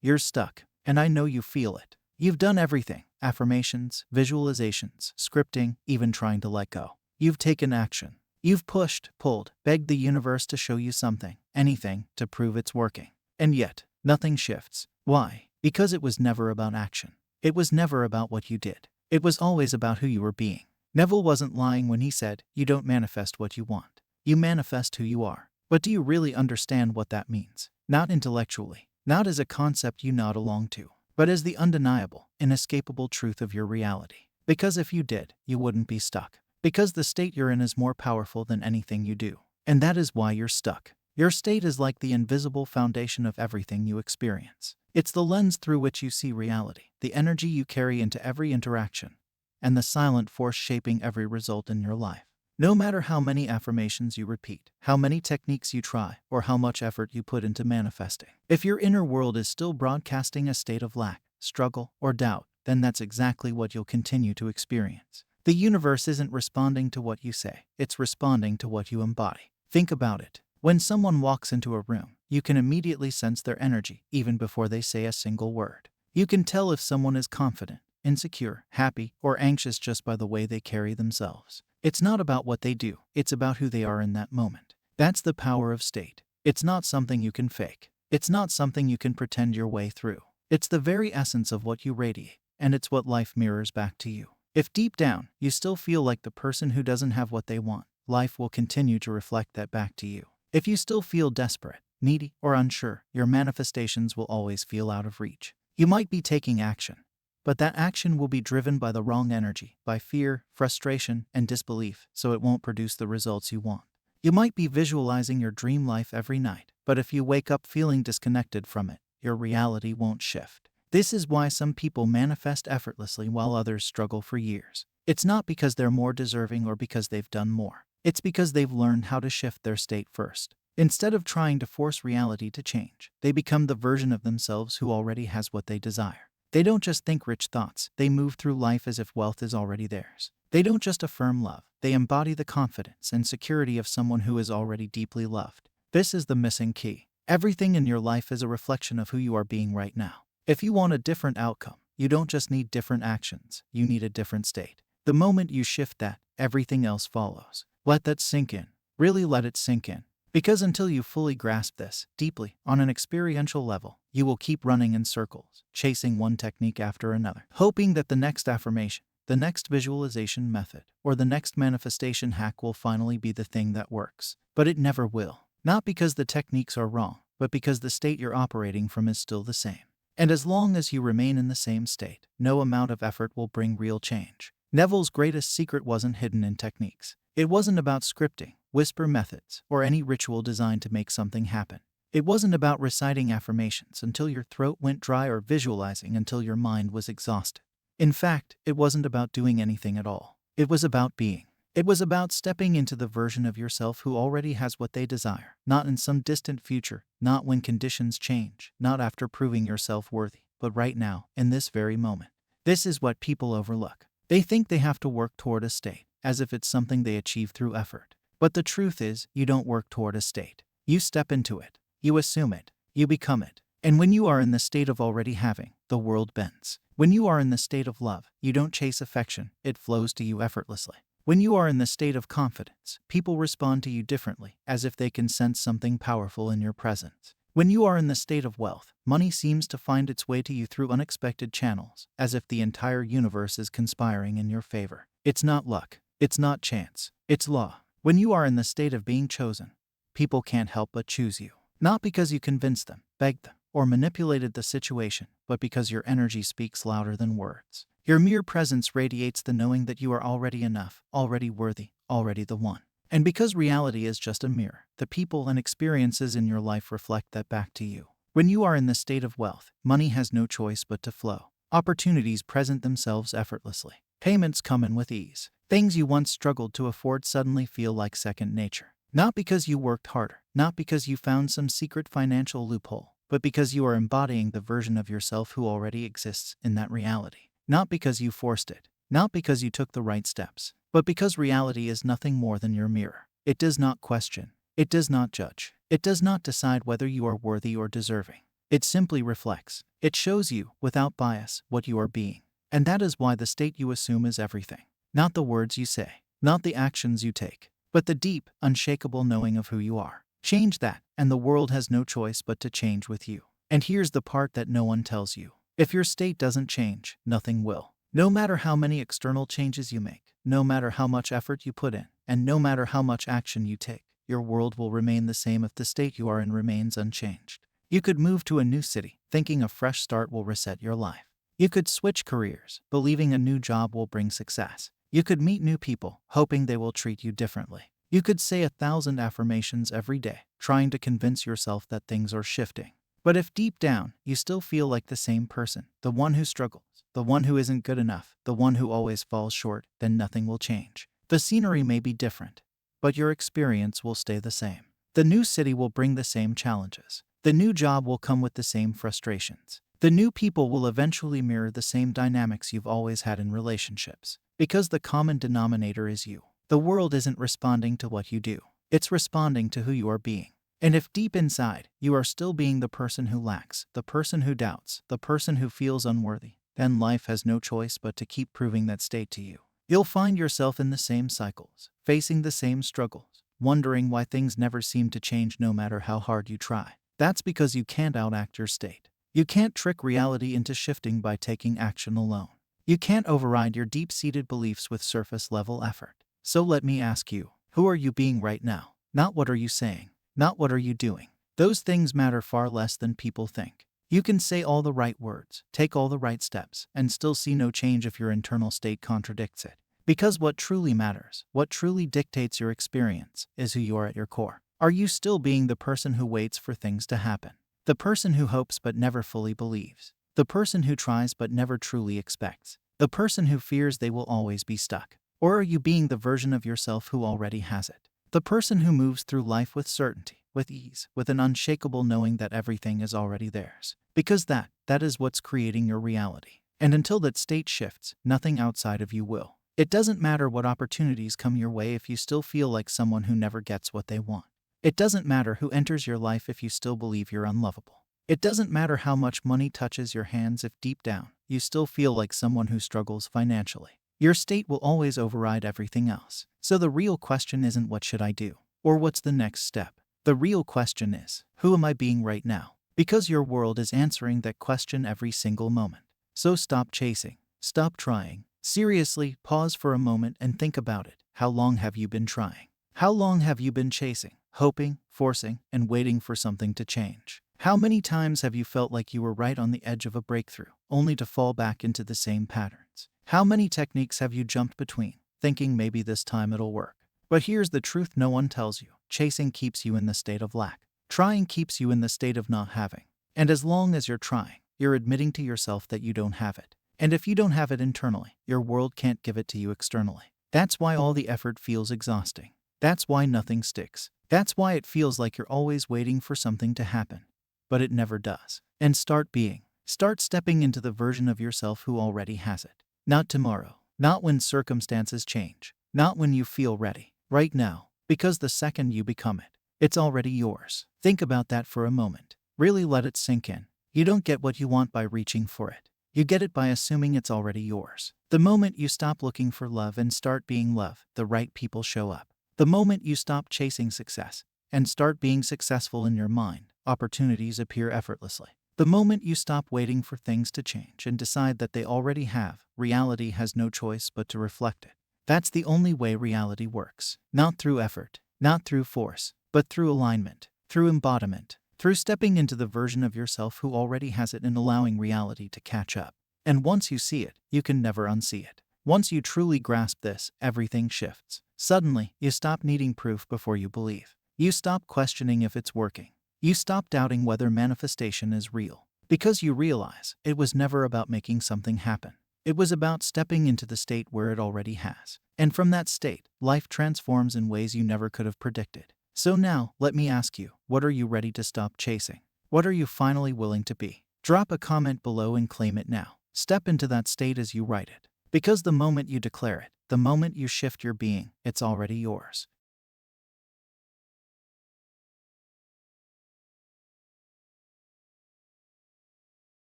You're stuck, and I know you feel it. You've done everything: affirmations, visualizations, scripting, even trying to let go. You've taken action. You've pushed, pulled, begged the universe to show you something, anything, to prove it's working. And yet, nothing shifts. Why? Because it was never about action. It was never about what you did. It was always about who you were being. Neville wasn't lying when he said, "You don't manifest what you want. You manifest who you are." But do you really understand what that means? Not intellectually, not as a concept you nod along to, but as the undeniable, inescapable truth of your reality. Because if you did, you wouldn't be stuck. Because the state you're in is more powerful than anything you do. And that is why you're stuck. Your state is like the invisible foundation of everything you experience. It's the lens through which you see reality, the energy you carry into every interaction, and the silent force shaping every result in your life. No matter how many affirmations you repeat, how many techniques you try, or how much effort you put into manifesting, if your inner world is still broadcasting a state of lack, struggle, or doubt, then that's exactly what you'll continue to experience. The universe isn't responding to what you say, it's responding to what you embody. Think about it. When someone walks into a room, you can immediately sense their energy, even before they say a single word. You can tell if someone is confident, insecure, happy, or anxious just by the way they carry themselves. It's not about what they do, it's about who they are in that moment. That's the power of state. It's not something you can fake. It's not something you can pretend your way through. It's the very essence of what you radiate, and it's what life mirrors back to you. If deep down, you still feel like the person who doesn't have what they want, life will continue to reflect that back to you. If you still feel desperate, needy, or unsure, your manifestations will always feel out of reach. You might be taking action, but that action will be driven by the wrong energy, by fear, frustration, and disbelief, so it won't produce the results you want. You might be visualizing your dream life every night, but if you wake up feeling disconnected from it, your reality won't shift. This is why some people manifest effortlessly while others struggle for years. It's not because they're more deserving or because they've done more. It's because they've learned how to shift their state first. Instead of trying to force reality to change, they become the version of themselves who already has what they desire. They don't just think rich thoughts, they move through life as if wealth is already theirs. They don't just affirm love, they embody the confidence and security of someone who is already deeply loved. This is the missing key. Everything in your life is a reflection of who you are being right now. If you want a different outcome, you don't just need different actions, you need a different state. The moment you shift that, everything else follows. Let that sink in. Really let it sink in. Because until you fully grasp this, deeply, on an experiential level, you will keep running in circles, chasing one technique after another, hoping that the next affirmation, the next visualization method, or the next manifestation hack will finally be the thing that works. But it never will. Not because the techniques are wrong, but because the state you're operating from is still the same. And as long as you remain in the same state, no amount of effort will bring real change. Neville's greatest secret wasn't hidden in techniques. It wasn't about scripting, whisper methods, or any ritual designed to make something happen. It wasn't about reciting affirmations until your throat went dry or visualizing until your mind was exhausted. In fact, it wasn't about doing anything at all. It was about being. It was about stepping into the version of yourself who already has what they desire, not in some distant future, not when conditions change, not after proving yourself worthy, but right now, in this very moment. This is what people overlook. They think they have to work toward a state, as if it's something they achieve through effort. But the truth is, you don't work toward a state. You step into it. You assume it. You become it. And when you are in the state of already having, the world bends. When you are in the state of love, you don't chase affection, it flows to you effortlessly. When you are in the state of confidence, people respond to you differently, as if they can sense something powerful in your presence. When you are in the state of wealth, money seems to find its way to you through unexpected channels, as if the entire universe is conspiring in your favor. It's not luck. It's not chance. It's law. When you are in the state of being chosen, people can't help but choose you. Not because you convinced them, begged them, or manipulated the situation, but because your energy speaks louder than words. Your mere presence radiates the knowing that you are already enough, already worthy, already the one. And because reality is just a mirror, the people and experiences in your life reflect that back to you. When you are in the state of wealth, money has no choice but to flow. Opportunities present themselves effortlessly. Payments come in with ease. Things you once struggled to afford suddenly feel like second nature. Not because you worked harder, not because you found some secret financial loophole, but because you are embodying the version of yourself who already exists in that reality. Not because you forced it, not because you took the right steps, but because reality is nothing more than your mirror. It does not question. It does not judge. It does not decide whether you are worthy or deserving. It simply reflects. It shows you, without bias, what you are being. And that is why the state you assume is everything. Not the words you say, not the actions you take, but the deep, unshakable knowing of who you are. Change that, and the world has no choice but to change with you. And here's the part that no one tells you. If your state doesn't change, nothing will. No matter how many external changes you make, no matter how much effort you put in, and no matter how much action you take, your world will remain the same if the state you are in remains unchanged. You could move to a new city, thinking a fresh start will reset your life. You could switch careers, believing a new job will bring success. You could meet new people, hoping they will treat you differently. You could say 1,000 affirmations every day, trying to convince yourself that things are shifting. But if deep down, you still feel like the same person, the one who struggles, the one who isn't good enough, the one who always falls short, then nothing will change. The scenery may be different, but your experience will stay the same. The new city will bring the same challenges. The new job will come with the same frustrations. The new people will eventually mirror the same dynamics you've always had in relationships. Because the common denominator is you. The world isn't responding to what you do. It's responding to who you are being. And if deep inside, you are still being the person who lacks, the person who doubts, the person who feels unworthy, then life has no choice but to keep proving that state to you. You'll find yourself in the same cycles, facing the same struggles, wondering why things never seem to change no matter how hard you try. That's because you can't outact your state. You can't trick reality into shifting by taking action alone. You can't override your deep-seated beliefs with surface-level effort. So let me ask you, who are you being right now? Not what are you saying, not what are you doing. Those things matter far less than people think. You can say all the right words, take all the right steps, and still see no change if your internal state contradicts it. Because what truly matters, what truly dictates your experience, is who you are at your core. Are you still being the person who waits for things to happen? The person who hopes but never fully believes? The person who tries but never truly expects? The person who fears they will always be stuck? Or are you being the version of yourself who already has it? The person who moves through life with certainty, with ease, with an unshakable knowing that everything is already theirs. Because that is what's creating your reality. And until that state shifts, nothing outside of you will. It doesn't matter what opportunities come your way if you still feel like someone who never gets what they want. It doesn't matter who enters your life if you still believe you're unlovable. It doesn't matter how much money touches your hands if deep down, you still feel like someone who struggles financially. Your state will always override everything else. So the real question isn't what should I do, or what's the next step. The real question is, who am I being right now? Because your world is answering that question every single moment. So stop chasing, stop trying. Seriously, pause for a moment and think about it. How long have you been trying? How long have you been chasing, hoping, forcing, and waiting for something to change? How many times have you felt like you were right on the edge of a breakthrough, only to fall back into the same patterns? How many techniques have you jumped between, thinking maybe this time it'll work? But here's the truth no one tells you. Chasing keeps you in the state of lack. Trying keeps you in the state of not having. And as long as you're trying, you're admitting to yourself that you don't have it. And if you don't have it internally, your world can't give it to you externally. That's why all the effort feels exhausting. That's why nothing sticks. That's why it feels like you're always waiting for something to happen. But it never does. And start being. Start stepping into the version of yourself who already has it. Not tomorrow. Not when circumstances change. Not when you feel ready. Right now. Because the second you become it, it's already yours. Think about that for a moment. Really let it sink in. You don't get what you want by reaching for it. You get it by assuming it's already yours. The moment you stop looking for love and start being love, the right people show up. The moment you stop chasing success and start being successful in your mind, opportunities appear effortlessly. The moment you stop waiting for things to change and decide that they already have, reality has no choice but to reflect it. That's the only way reality works. Not through effort, not through force, but through alignment, through embodiment, through stepping into the version of yourself who already has it and allowing reality to catch up. And once you see it, you can never unsee it. Once you truly grasp this, everything shifts. Suddenly, you stop needing proof before you believe. You stop questioning if it's working. You stop doubting whether manifestation is real. Because you realize it was never about making something happen. It was about stepping into the state where it already has. And from that state, life transforms in ways you never could have predicted. So now, let me ask you, what are you ready to stop chasing? What are you finally willing to be? Drop a comment below and claim it now. Step into that state as you write it. Because the moment you declare it, the moment you shift your being, it's already yours.